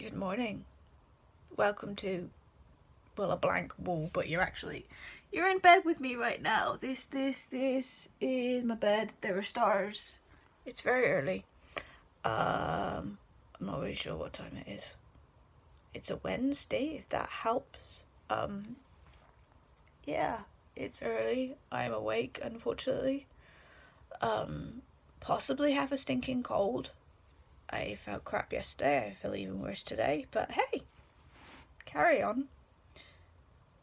Good morning. Welcome to, well, a blank wall, but you're in bed with me right now. This is my bed. There are stars. It's very early. I'm not really sure what time it is. It's a Wednesday, if that helps. Um, yeah, it's early. I'm awake, unfortunately. Possibly have a stinking cold. I felt crap yesterday. I feel even worse today. But hey, carry on.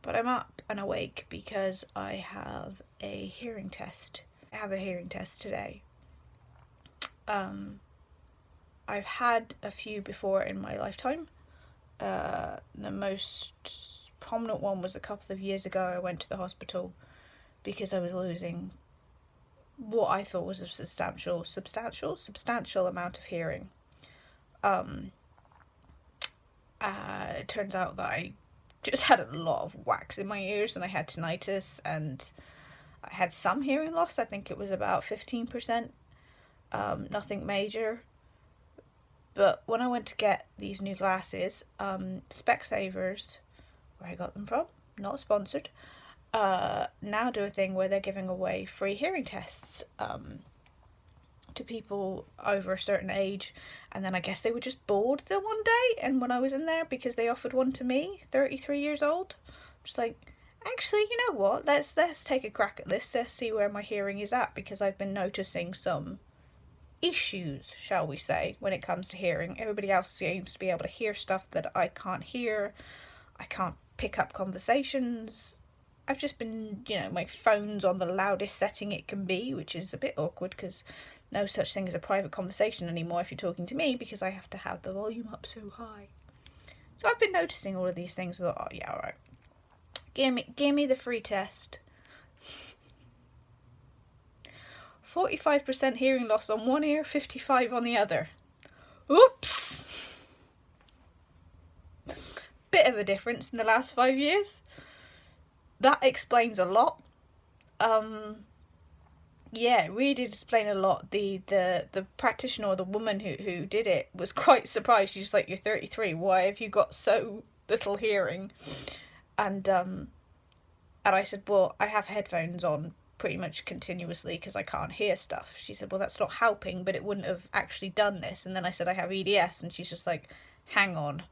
But I'm up and awake because I have a hearing test. I have a hearing test today. I've had a few before in my lifetime. The most prominent one was a couple of years ago. I went to the hospital because I was losing what I thought was a substantial amount of hearing. It turns out that I just had a lot of wax in my ears and I had tinnitus and I had some hearing loss. I think it was about 15%. Nothing major. But when I went to get these new glasses, Specsavers, where I got them from, not sponsored, now do a thing where they're giving away free hearing tests to people over a certain age. And then I guess they were just bored the one day, and when I was in there, because they offered one to me, 33 years old, just like, actually, you know what, let's take a crack at this. Let's see where my hearing is at, because I've been noticing some issues, shall we say, when it comes to hearing. Everybody else seems to be able to hear stuff that I can't hear. I can't pick up conversations. I've just been, my phone's on the loudest setting it can be, which is a bit awkward because no such thing as a private conversation anymore if you're talking to me, because I have to have the volume up so high. So I've been noticing all of these things. I thought, oh yeah, alright. Give me the free test. 45% hearing loss on one ear, 55% on the other. Oops! Bit of a difference in the last 5 years. That explains a lot. Yeah, it really did explain a lot. The practitioner, or the woman who did it, was quite surprised. She's like, "You're 33. Why have you got so little hearing?" And I said, "Well, I have headphones on pretty much continuously because I can't hear stuff." She said, "Well, that's not helping, but it wouldn't have actually done this." And then I said, "I have EDS," and she's just like, "Hang on,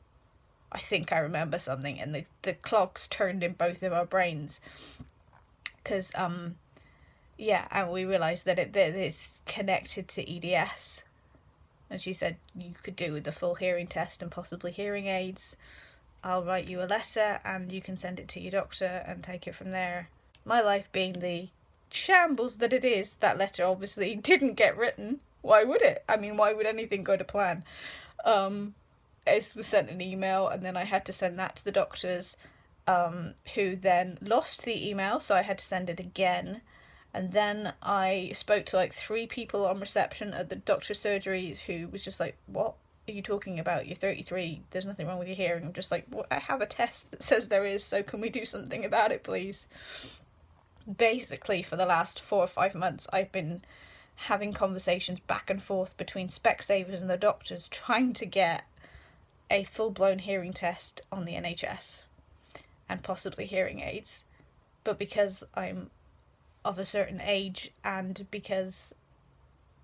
I think I remember something." And the clogs turned in both of our brains because yeah, and we realised that it's connected to EDS. And she said, "You could do with the full hearing test and possibly hearing aids. I'll write you a letter and you can send it to your doctor and take it from there." My life being the shambles that it is, that letter obviously didn't get written. Why would it? I mean, why would anything go to plan? It was sent an email, and then I had to send that to the doctors, who then lost the email, so I had to send it again. And then I spoke to like 3 people on reception at the doctor's surgery who was just like, "What are you talking about? You're 33. There's nothing wrong with your hearing." I'm just like, "Well, I have a test that says there is, so can we do something about it, please?" Basically, for the last 4 or 5 months, I've been having conversations back and forth between Specsavers and the doctors trying to get a full-blown hearing test on the NHS and possibly hearing aids. But because I'm of a certain age and because,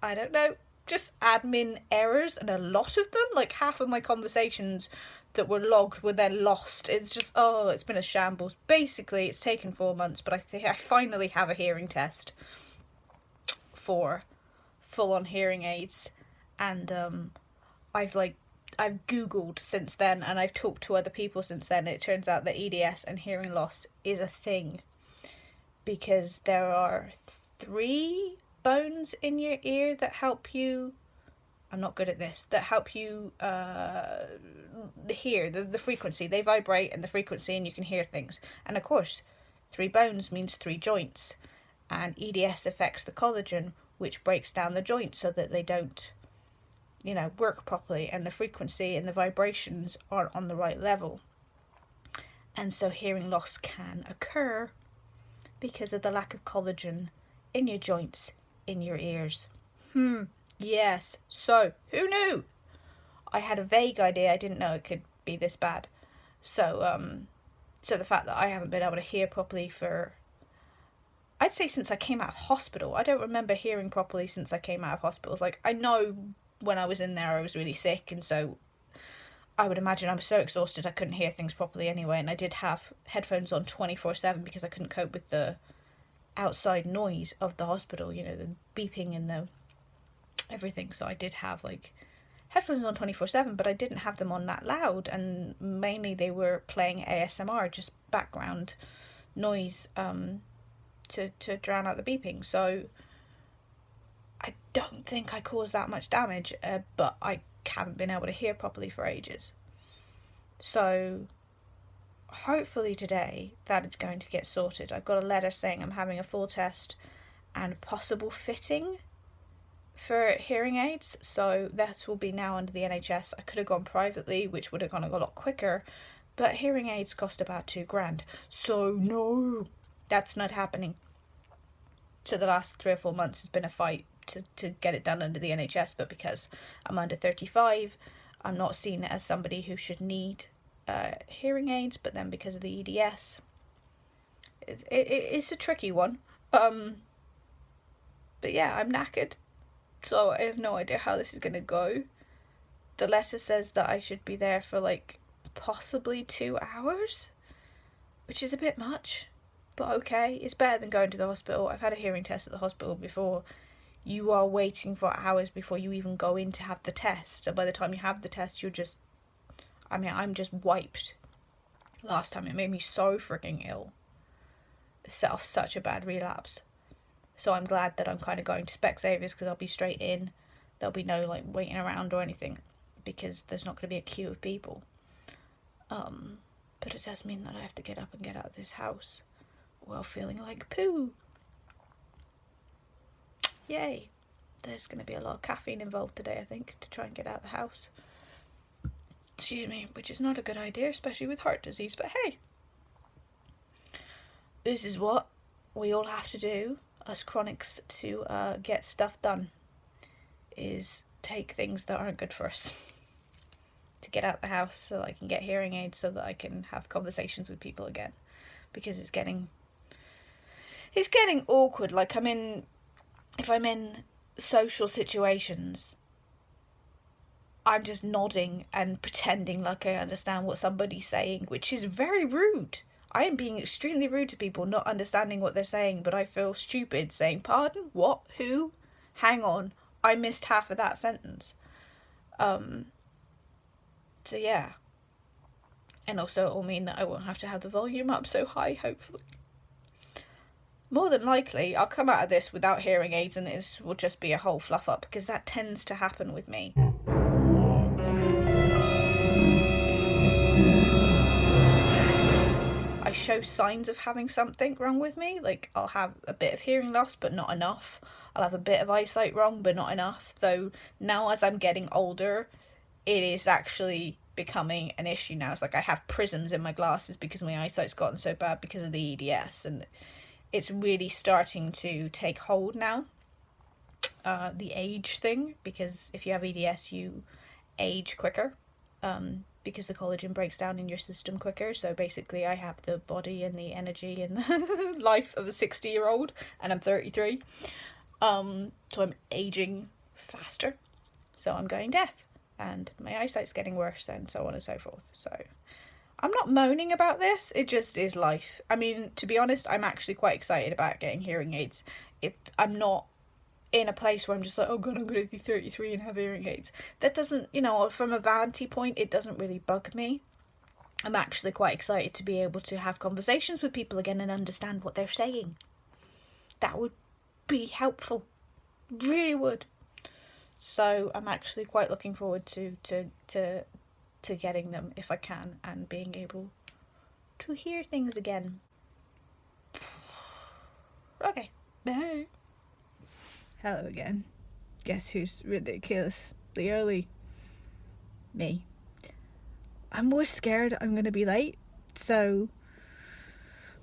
I don't know, just admin errors, and a lot of them, like half of my conversations that were logged were then lost. It's just, it's been a shambles. Basically, it's taken 4 months, but I think I finally have a hearing test for full-on hearing aids. And I've Googled since then, and I've talked to other people since then. It turns out that EDS and hearing loss is a thing, because there are 3 bones in your ear that help you, I'm not good at this, that help you hear, the frequency. They vibrate and the frequency, and you can hear things. And of course, 3 bones means 3 joints, and EDS affects the collagen, which breaks down the joints so that they don't, work properly, and the frequency and the vibrations aren't on the right level. And so hearing loss can occur because of the lack of collagen in your joints, in your ears. Yes. So, who knew? I had a vague idea. I didn't know it could be this bad. So so the fact that I haven't been able to hear properly for, I'd say since I came out of hospital. I don't remember hearing properly since I came out of hospital. Like, I know when I was in there I was really sick, and so I would imagine I was so exhausted I couldn't hear things properly anyway, and I did have headphones on 24/7 because I couldn't cope with the outside noise of the hospital, you know, the beeping and the everything. So I did have like headphones on 24/7, but I didn't have them on that loud, and mainly they were playing ASMR, just background noise, to drown out the beeping. So I don't think I caused that much damage, but I haven't been able to hear properly for ages. So hopefully today that is going to get sorted. I've got a letter saying I'm having a full test and possible fitting for hearing aids, so that will be now under the NHS. I could have gone privately, which would have gone a lot quicker, but hearing aids cost about £2,000, so no, that's not happening. So the last 3 or 4 months has been a fight to get it done under the NHS, but because I'm under 35, I'm not seen as somebody who should need hearing aids, but then because of the EDS, it's a tricky one. But yeah, I'm knackered, so I have no idea how this is going to go. The letter says that I should be there for like possibly 2 hours, which is a bit much, but okay, it's better than going to the hospital. I've had a hearing test at the hospital before. You are waiting for hours before you even go in to have the test, and by the time you have the test, I'm just wiped. Last time it made me so freaking ill. It set off such a bad relapse. So I'm glad that I'm kind of going to Specsavers, because I'll be straight in. There'll be no like waiting around or anything, because there's not going to be a queue of people. But it does mean that I have to get up and get out of this house while feeling like poo. Yay. There's going to be a lot of caffeine involved today, I think, to try and get out of the house. Excuse me, which is not a good idea, especially with heart disease, but hey. This is what we all have to do, us chronics, to get stuff done, is take things that aren't good for us to get out the house so that I can get hearing aids, so that I can have conversations with people again, because it's getting awkward. Like, if I'm in social situations, I'm just nodding and pretending like I understand what somebody's saying, which is very rude. I am being extremely rude to people, not understanding what they're saying, but I feel stupid saying, pardon? What? Who? Hang on. I missed half of that sentence. So yeah. And also it will mean that I won't have to have the volume up so high, hopefully. More than likely, I'll come out of this without hearing aids, and this will just be a whole fluff up, because that tends to happen with me. I show signs of having something wrong with me. Like, I'll have a bit of hearing loss, but not enough. I'll have a bit of eyesight wrong, but not enough. Though now, as I'm getting older, it is actually becoming an issue now. It's like I have prisms in my glasses because my eyesight's gotten so bad because of the EDS, and it's really starting to take hold now. The age thing, because if you have EDS, you age quicker, because the collagen breaks down in your system quicker. So basically, I have the body and the energy and the life of a 60-year-old, and I'm 33. So I'm aging faster. So I'm going deaf, and my eyesight's getting worse, and so on and so forth. So I'm not moaning about this, it just is life. I mean, to be honest, I'm actually quite excited about getting hearing aids. I'm not in a place where I'm just like, oh god, I'm going to be 33 and have hearing aids. That doesn't, from a vanity point, it doesn't really bug me. I'm actually quite excited to be able to have conversations with people again and understand what they're saying. That would be helpful. Really would. So I'm actually quite looking forward to getting them if I can, and being able to hear things again. Okay, bye. Hello again. Guess who's ridiculously early? Me. I'm more scared I'm going to be late, so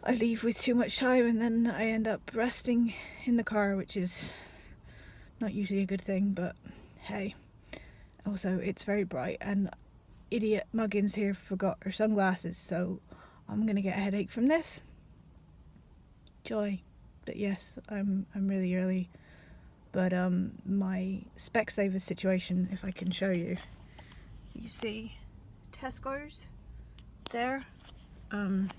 I leave with too much time and then I end up resting in the car, which is not usually a good thing, but hey, Also, it's very bright, and idiot Muggins here forgot her sunglasses, so I'm gonna get a headache from this. Joy. But yes, I'm really early. But my Specsavers situation, if I can show you. You see Tesco's there. No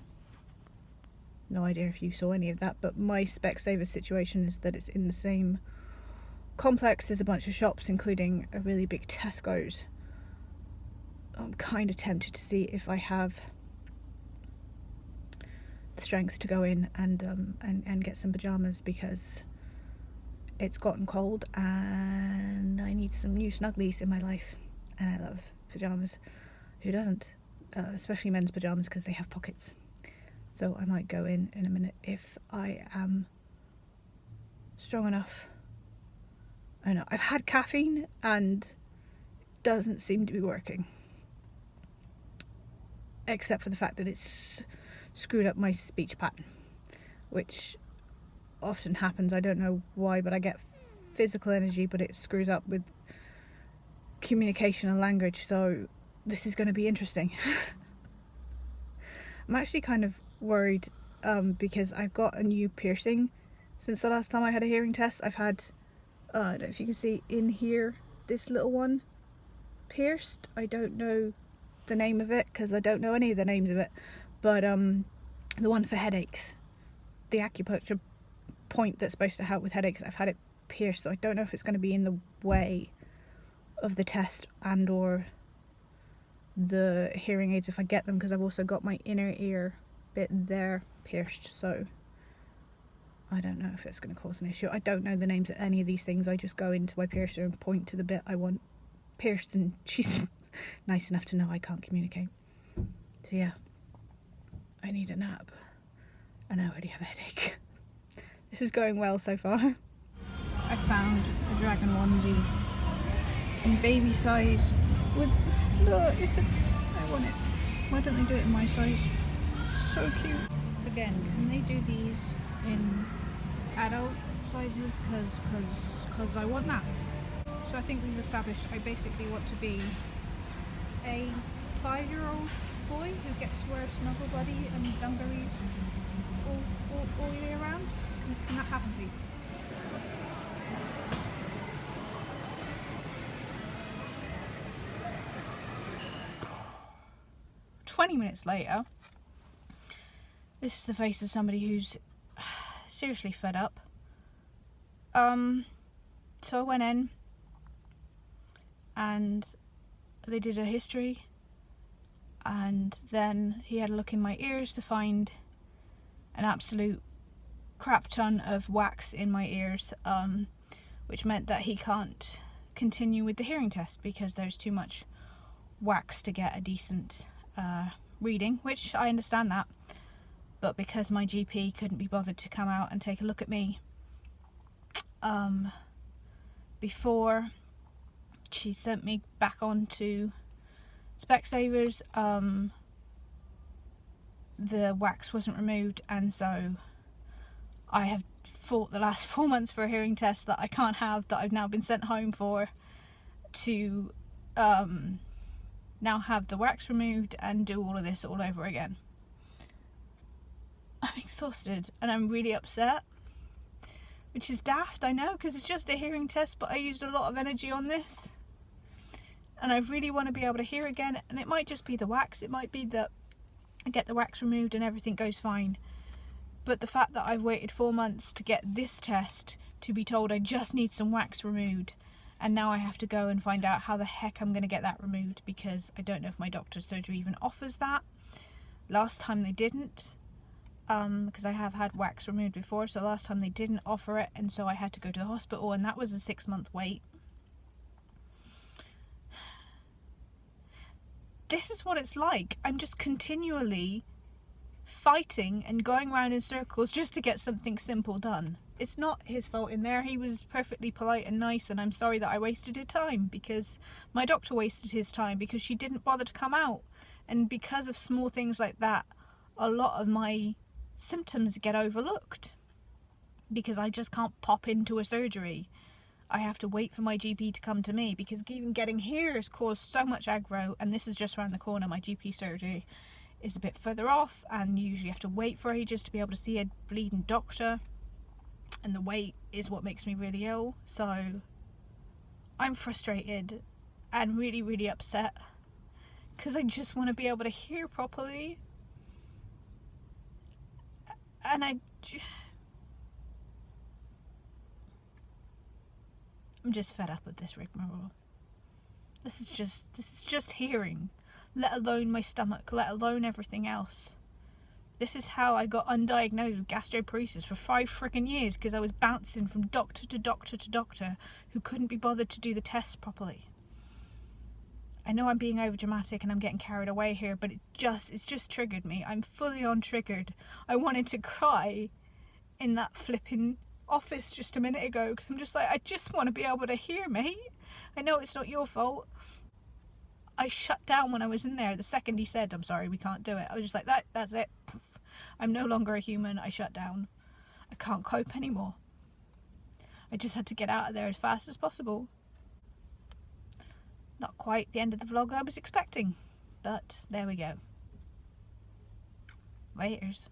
idea if you saw any of that, but my Specsavers situation is that it's in the same complex as a bunch of shops, including a really big Tesco's. I'm kind of tempted to see if I have the strength to go in and get some pajamas, because it's gotten cold and I need some new snugglies in my life, and I love pajamas. Who doesn't? Especially men's pajamas, because they have pockets. So I might go in a minute if I am strong enough. I know, I've had caffeine and it doesn't seem to be working. Except for the fact that it's screwed up my speech pattern, which often happens. I don't know why, but I get physical energy, but it screws up with communication and language, so this is going to be interesting. I'm actually kind of worried because I've got a new piercing since the last time I had a hearing test. I've had, I don't know if you can see in here, this little one pierced. I don't know the name of it because I don't know any of the names of it, but the one for headaches, the acupuncture point that's supposed to help with headaches, I've had it pierced, so I don't know if it's going to be in the way of the test and or the hearing aids if I get them, because I've also got my inner ear bit there pierced, so I don't know if it's going to cause an issue. I don't know the names of any of these things. I just go into my piercer and point to the bit I want pierced, and she's nice enough to know I can't communicate. So yeah, I need a nap and I already have a headache. This is going well so far. I found a dragon onesie in baby size with, look, I want it. Why don't they do it in my size? So cute. Again, can they do these in adult sizes? Because I want that. So I think we've established I basically want to be a 5-year-old boy who gets to wear a snuggle buddy and dungarees all year round. Can that happen, please? "20 minutes later, this is the face of somebody who's seriously fed up. So I went in and they did a history, and then he had a look in my ears to find an absolute crap ton of wax in my ears, which meant that he can't continue with the hearing test because there's too much wax to get a decent reading, which I understand that, but because my GP couldn't be bothered to come out and take a look at me before she sent me back on to Specsavers, the wax wasn't removed, and so I have fought the last 4 months for a hearing test that I can't have, that I've now been sent home for, to now have the wax removed and do all of this all over again. I'm exhausted and I'm really upset, which is daft, I know, because it's just a hearing test, but I used a lot of energy on this and I really want to be able to hear again. And it might just be the wax, it might be that I get the wax removed and everything goes fine, but the fact that I've waited 4 months to get this test to be told I just need some wax removed, and now I have to go and find out how the heck I'm going to get that removed, because I don't know if my doctor's surgery even offers that. Last time they didn't, because I have had wax removed before, so last time they didn't offer it, and so I had to go to the hospital, and that was a 6-month wait. This is what it's like. I'm just continually fighting and going around in circles just to get something simple done. It's not his fault in there. He was perfectly polite and nice, and I'm sorry that I wasted his time, because my doctor wasted his time because she didn't bother to come out. And because of small things like that, a lot of my symptoms get overlooked because I just can't pop into a surgery. I have to wait for my GP to come to me, because even getting here has caused so much aggro, and this is just around the corner. My GP surgery is a bit further off, and you usually have to wait for ages to be able to see a bleeding doctor, and the wait is what makes me really ill. So I'm frustrated and really, really upset, because I just want to be able to hear properly, and I'm just fed up with this rigmarole. This is just hearing, let alone my stomach, let alone everything else. This is how I got undiagnosed with gastroparesis for 5 friggin' years, because I was bouncing from doctor to doctor to doctor who couldn't be bothered to do the tests properly. I know I'm being over dramatic and I'm getting carried away here, but it's just triggered me. I'm fully on triggered. I wanted to cry in that flipping office just a minute ago, because I'm just like, I just want to be able to hear, mate. I know it's not your fault. I shut down when I was in there. The second he said, I'm sorry, we can't do it, I was just like, that's it. I'm no longer a human. I shut down. I can't cope anymore. I just had to get out of there as fast as possible. Not quite the end of the vlog I was expecting, but there we go. Laters.